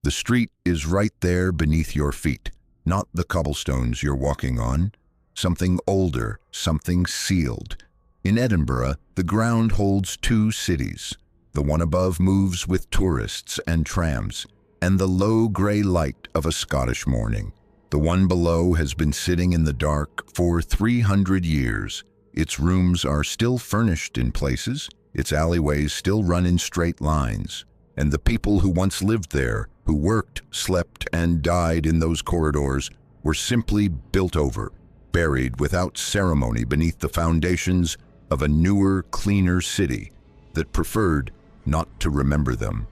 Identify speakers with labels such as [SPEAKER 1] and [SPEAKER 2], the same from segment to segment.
[SPEAKER 1] The street is right there beneath your feet, not the cobblestones you're walking on. Something older, something sealed. In Edinburgh, the ground holds two cities. The one above moves with tourists and trams, and the low grey light of a Scottish morning. The one below has been sitting in the dark for 300 years. Its rooms are still furnished in places, its alleyways still run in straight lines, and the people who once lived there, who worked, slept, and died in those corridors, were simply built over, buried without ceremony beneath the foundations of a newer, cleaner city that preferred not to remember them.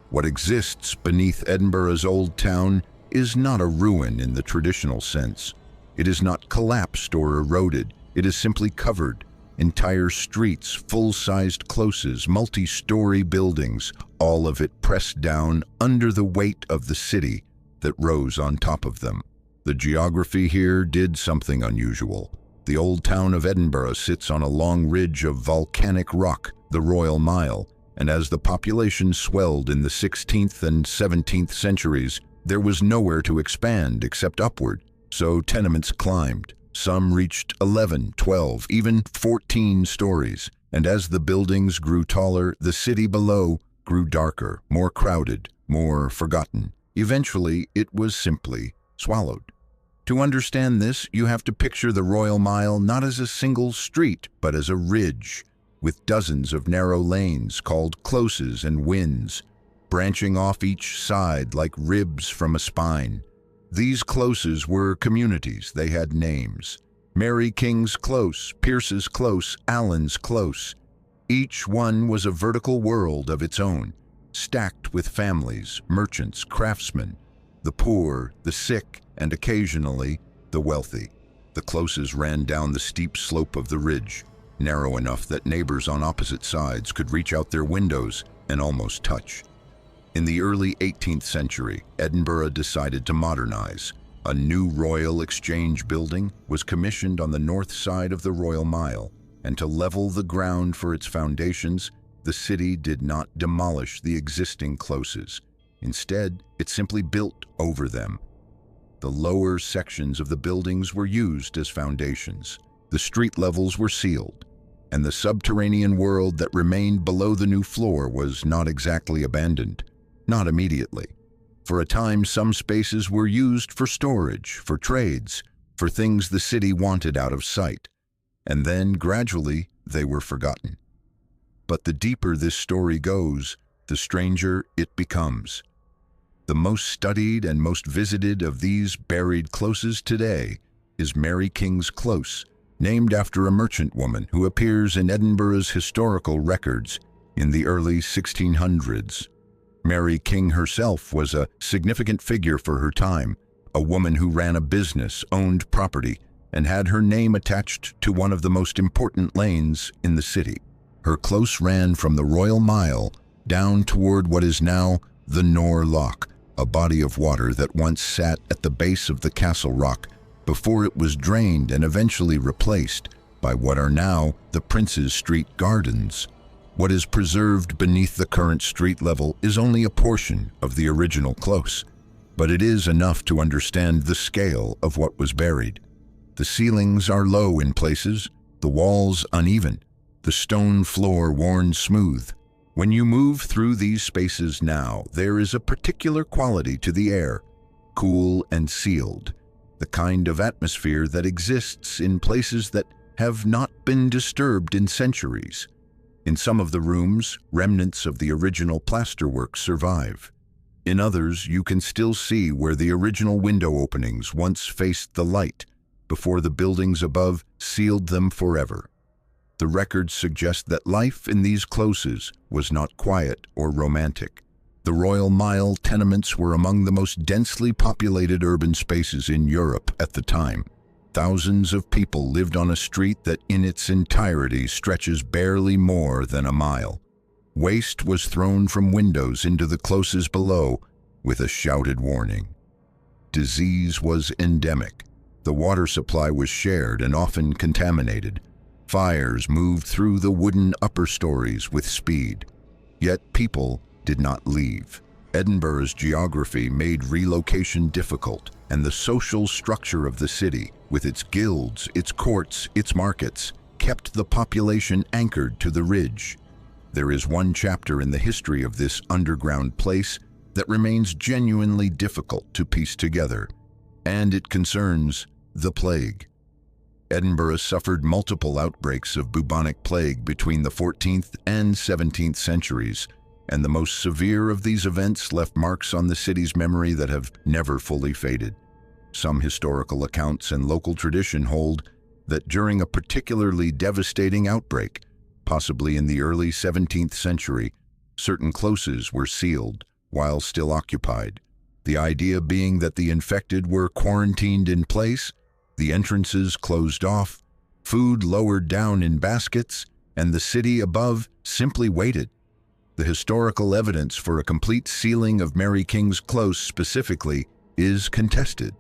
[SPEAKER 1] What exists beneath Edinburgh's old town is not a ruin in the traditional sense. It is not collapsed or eroded. It is simply covered. Entire streets, full-sized closes, multi-story buildings, all of it pressed down under the weight of the city that rose on top of them. The geography here did something unusual. The old town of Edinburgh sits on a long ridge of volcanic rock, the Royal Mile, and as the population swelled in the 16th and 17th centuries, there was nowhere to expand except upward, so tenements climbed. Some reached 11, 12, even 14 stories, and as the buildings grew taller, the city below grew darker, more crowded, more forgotten. Eventually, it was simply swallowed. To understand this, you have to picture the Royal Mile not as a single street, but as a ridge, with dozens of narrow lanes called closes and wynds, branching off each side like ribs from a spine. These closes were communities. They had names. Mary King's Close, Pierce's Close, Allen's Close. Each one was a vertical world of its own, stacked with families, merchants, craftsmen, the poor, the sick, and occasionally the wealthy. The closes ran down the steep slope of the ridge, narrow enough that neighbors on opposite sides could reach out their windows and almost touch. In the early 18th century, Edinburgh decided to modernize. A new Royal Exchange building was commissioned on the north side of the Royal Mile, and to level the ground for its foundations, the city did not demolish the existing closes. Instead, it simply built over them. The lower sections of the buildings were used as foundations. The street levels were sealed, and the subterranean world that remained below the new floor was not exactly abandoned. Not immediately. For a time, some spaces were used for storage, for trades, for things the city wanted out of sight. And then, gradually, they were forgotten. But the deeper this story goes, the stranger it becomes. The most studied and most visited of these buried closes today is Mary King's Close, named after a merchant woman who appears in Edinburgh's historical records in the early 1600s. Mary King herself was a significant figure for her time, a woman who ran a business, owned property, and had her name attached to one of the most important lanes in the city. Her close ran from the Royal Mile down toward what is now the Nor Loch, a body of water that once sat at the base of the Castle Rock before it was drained and eventually replaced by what are now the Prince's Street Gardens. What is preserved beneath the current street level is only a portion of the original close, but it is enough to understand the scale of what was buried. The ceilings are low in places, the walls uneven, the stone floor worn smooth. When you move through these spaces now, there is a particular quality to the air, cool and sealed, the kind of atmosphere that exists in places that have not been disturbed in centuries. In some of the rooms, remnants of the original plasterwork survive. In others, you can still see where the original window openings once faced the light before the buildings above sealed them forever. The records suggest that life in these closes was not quiet or romantic. The Royal Mile tenements were among the most densely populated urban spaces in Europe at the time. Thousands of people lived on a street that in its entirety stretches barely more than a mile. Waste was thrown from windows into the closes below with a shouted warning. Disease was endemic. The water supply was shared and often contaminated. Fires moved through the wooden upper stories with speed. Yet people did not leave. Edinburgh's geography made relocation difficult, and the social structure of the city, with its guilds, its courts, its markets, kept the population anchored to the ridge. There is one chapter in the history of this underground place that remains genuinely difficult to piece together, and it concerns the plague. Edinburgh suffered multiple outbreaks of bubonic plague between the 14th and 17th centuries, and the most severe of these events left marks on the city's memory that have never fully faded. Some historical accounts and local tradition hold that during a particularly devastating outbreak, possibly in the early 17th century, certain closes were sealed while still occupied, the idea being that the infected were quarantined in place, the entrances closed off, food lowered down in baskets, and the city above simply waited. The historical evidence for a complete sealing of Mary King's Close specifically is contested.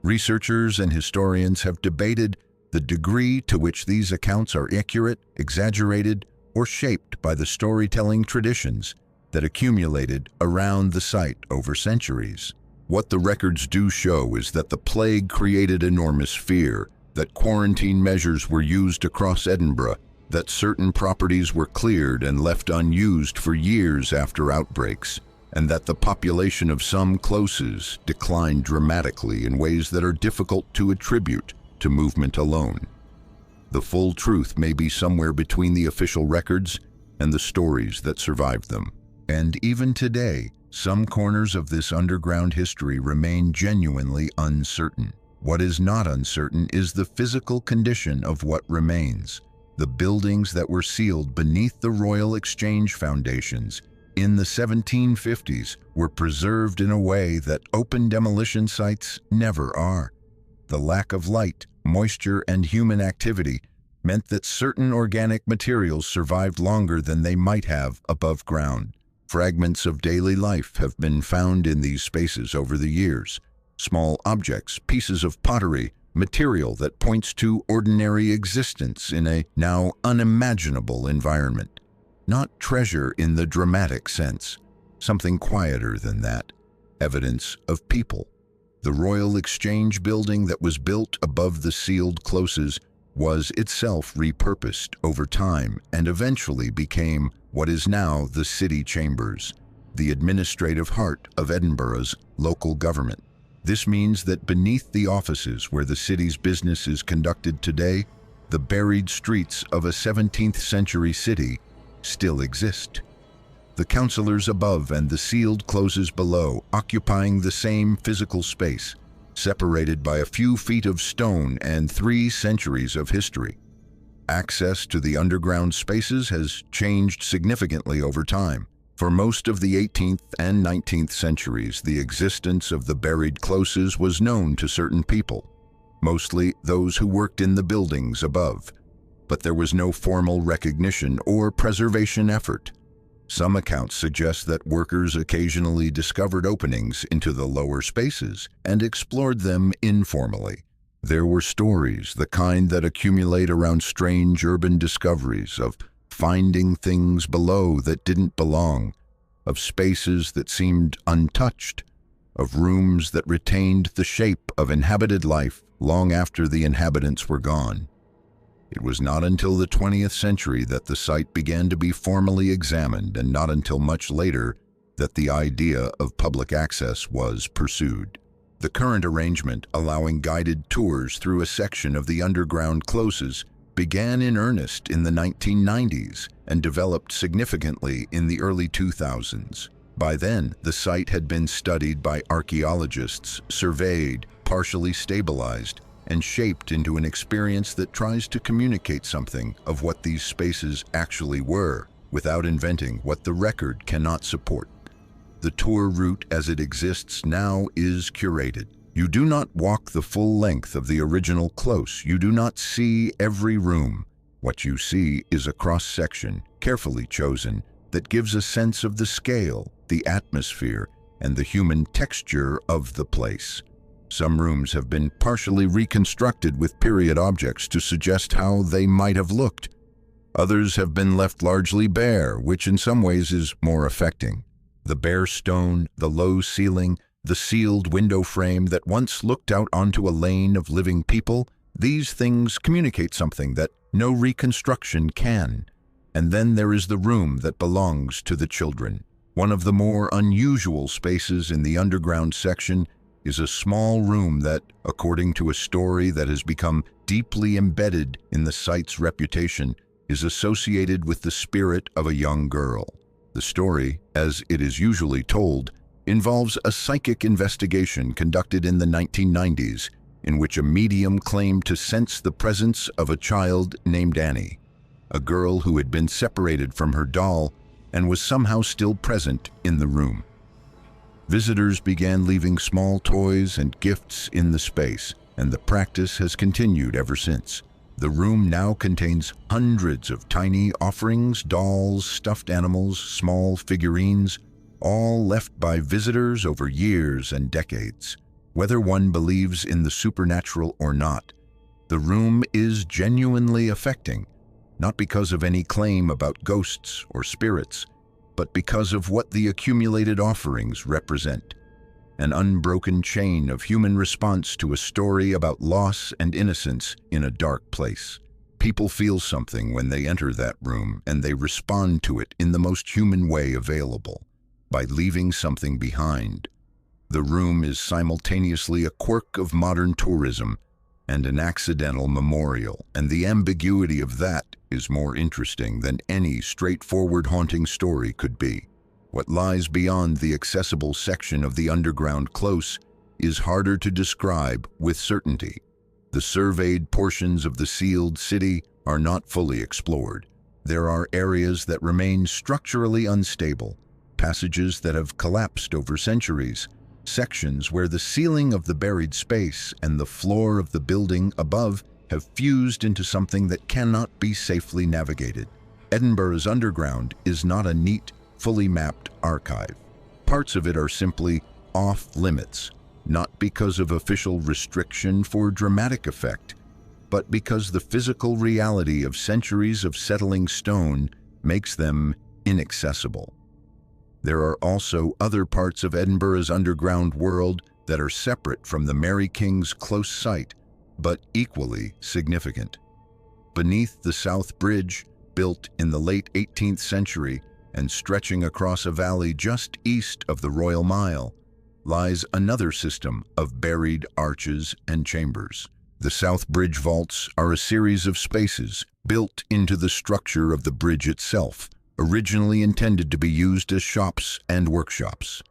[SPEAKER 1] Researchers and historians have debated the degree to which these accounts are accurate, exaggerated, or shaped by the storytelling traditions that accumulated around the site over centuries. What the records do show is that the plague created enormous fear, that quarantine measures were used across Edinburgh, that certain properties were cleared and left unused for years after outbreaks, and that the population of some closes declined dramatically in ways that are difficult to attribute to movement alone. The full truth may be somewhere between the official records and the stories that survived them. And even today, some corners of this underground history remain genuinely uncertain. What is not uncertain is the physical condition of what remains. The buildings that were sealed beneath the Royal Exchange foundations in the 1750s were preserved in a way that open demolition sites never are. The lack of light, moisture, and human activity meant that certain organic materials survived longer than they might have above ground. Fragments of daily life have been found in these spaces over the years. Small objects, pieces of pottery, material that points to ordinary existence in a now unimaginable environment. Not treasure in the dramatic sense, something quieter than that, evidence of people. The Royal Exchange building that was built above the sealed closes was itself repurposed over time and eventually became what is now the city chambers, the administrative heart of Edinburgh's local government. This means that beneath the offices where the city's business is conducted today, the buried streets of a 17th century city still exist. The councillors above and the sealed closes below occupying the same physical space, separated by a few feet of stone and 3 centuries of history. Access to the underground spaces has changed significantly over time. For most of the 18th and 19th centuries, the existence of the buried closes was known to certain people, mostly those who worked in the buildings above, but there was no formal recognition or preservation effort. Some accounts suggest that workers occasionally discovered openings into the lower spaces and explored them informally. There were stories, the kind that accumulate around strange urban discoveries, of finding things below that didn't belong, of spaces that seemed untouched, of rooms that retained the shape of inhabited life long after the inhabitants were gone. It was not until the 20th century that the site began to be formally examined, and not until much later that the idea of public access was pursued. The current arrangement, allowing guided tours through a section of the underground closes, began in earnest in the 1990s and developed significantly in the early 2000s. By then, the site had been studied by archaeologists, surveyed, partially stabilized, and shaped into an experience that tries to communicate something of what these spaces actually were, without inventing what the record cannot support. The tour route as it exists now is curated. You do not walk the full length of the original close. You do not see every room. What you see is a cross-section, carefully chosen, that gives a sense of the scale, the atmosphere, and the human texture of the place. Some rooms have been partially reconstructed with period objects to suggest how they might have looked. Others have been left largely bare, which in some ways is more affecting. The bare stone, the low ceiling, the sealed window frame that once looked out onto a lane of living people, these things communicate something that no reconstruction can. And then there is the room that belongs to the children. One of the more unusual spaces in the underground section is a small room that, according to a story that has become deeply embedded in the site's reputation, is associated with the spirit of a young girl. The story, as it is usually told, involves a psychic investigation conducted in the 1990s, in which a medium claimed to sense the presence of a child named Annie, a girl who had been separated from her doll and was somehow still present in the room. Visitors began leaving small toys and gifts in the space, and the practice has continued ever since. The room now contains hundreds of tiny offerings, dolls, stuffed animals, small figurines, all left by visitors over years and decades. Whether one believes in the supernatural or not, the room is genuinely affecting, not because of any claim about ghosts or spirits, but because of what the accumulated offerings represent. An unbroken chain of human response to a story about loss and innocence in a dark place. People feel something when they enter that room, and they respond to it in the most human way available, by leaving something behind. The room is simultaneously a quirk of modern tourism and an accidental memorial, and the ambiguity of that is more interesting than any straightforward haunting story could be. What lies beyond the accessible section of the underground close is harder to describe with certainty. The surveyed portions of the sealed city are not fully explored. There are areas that remain structurally unstable, passages that have collapsed over centuries, sections where the ceiling of the buried space and the floor of the building above have fused into something that cannot be safely navigated. Edinburgh's underground is not a neat, fully mapped archive. Parts of it are simply off-limits, not because of official restriction for dramatic effect, but because the physical reality of centuries of settling stone makes them inaccessible. There are also other parts of Edinburgh's underground world that are separate from the Mary King's close site, but equally significant. Beneath the South Bridge, built in the late 18th century and stretching across a valley just east of the Royal Mile, lies another system of buried arches and chambers. The South Bridge vaults are a series of spaces built into the structure of the bridge itself, originally intended to be used as shops and workshops.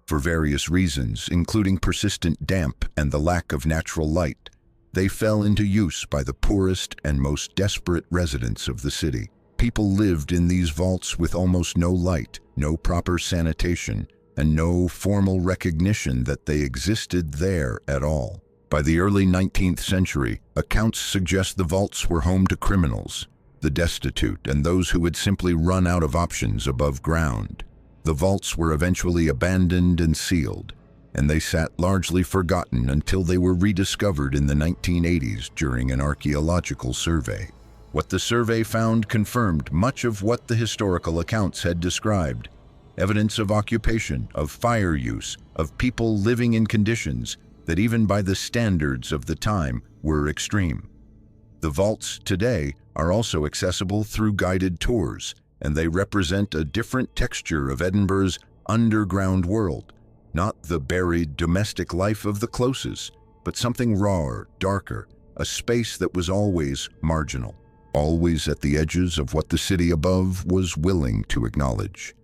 [SPEAKER 1] For various reasons, including persistent damp and the lack of natural light, they fell into use by the poorest and most desperate residents of the city. People lived in these vaults with almost no light, no proper sanitation, and no formal recognition that they existed there at all. By the early 19th century, accounts suggest the vaults were home to criminals, the destitute, and those who had simply run out of options above ground. The vaults were eventually abandoned and sealed, and they sat largely forgotten until they were rediscovered in the 1980s during an archaeological survey. What the survey found confirmed much of what the historical accounts had described: evidence of occupation, of fire use, of people living in conditions that even by the standards of the time were extreme. The vaults today are also accessible through guided tours, and they represent a different texture of Edinburgh's underground world, not the buried domestic life of the closes, but something rawer, darker, a space that was always marginal, always at the edges of what the city above was willing to acknowledge.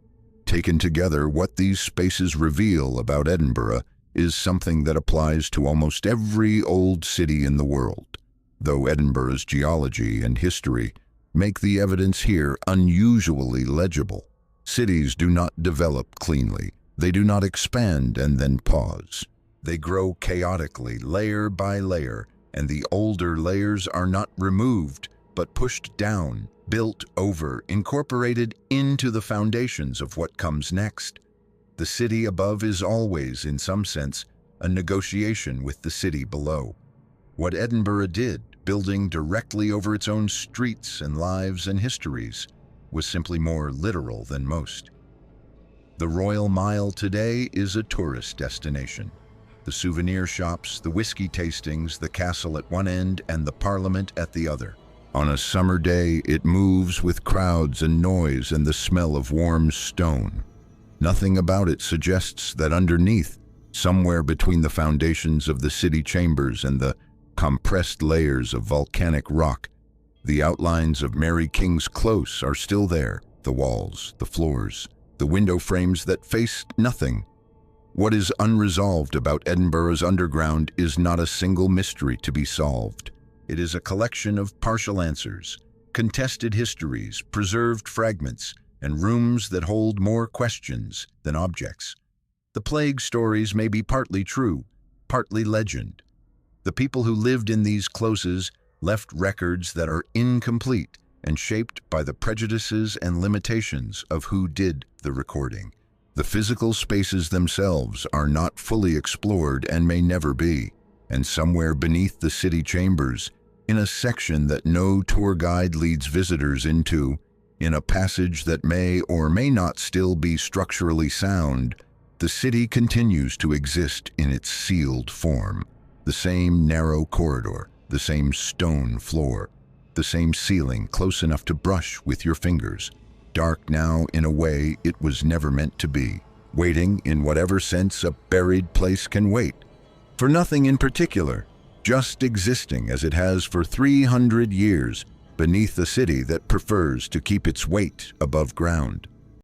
[SPEAKER 1] Taken together, what these spaces reveal about Edinburgh is something that applies to almost every old city in the world, though Edinburgh's geology and history make the evidence here unusually legible. Cities do not develop cleanly. They do not expand and then pause. They grow chaotically, layer by layer, and the older layers are not removed, but pushed down, built over, incorporated into the foundations of what comes next. The city above is always, in some sense, a negotiation with the city below. What Edinburgh did, building directly over its own streets and lives and histories, was simply more literal than most. The Royal Mile today is a tourist destination. The souvenir shops, the whiskey tastings, the castle at one end and the Parliament at the other. On a summer day, it moves with crowds and noise and the smell of warm stone. Nothing about it suggests that underneath, somewhere between the foundations of the city chambers and the compressed layers of volcanic rock, the outlines of Mary King's Close are still there, the walls, the floors, the window frames that face nothing. What is unresolved about Edinburgh's underground is not a single mystery to be solved. It is a collection of partial answers, contested histories, preserved fragments, and rooms that hold more questions than objects. The plague stories may be partly true, partly legend. The people who lived in these closes left records that are incomplete and shaped by the prejudices and limitations of who did the recording. The physical spaces themselves are not fully explored and may never be, and somewhere beneath the city chambers, in a section that no tour guide leads visitors into, in a passage that may or may not still be structurally sound, the city continues to exist in its sealed form. The same narrow corridor, the same stone floor, the same ceiling close enough to brush with your fingers. Dark now in a way it was never meant to be, waiting in whatever sense a buried place can wait. For nothing in particular, just existing as it has for 300 years beneath a city that prefers to keep its weight above ground.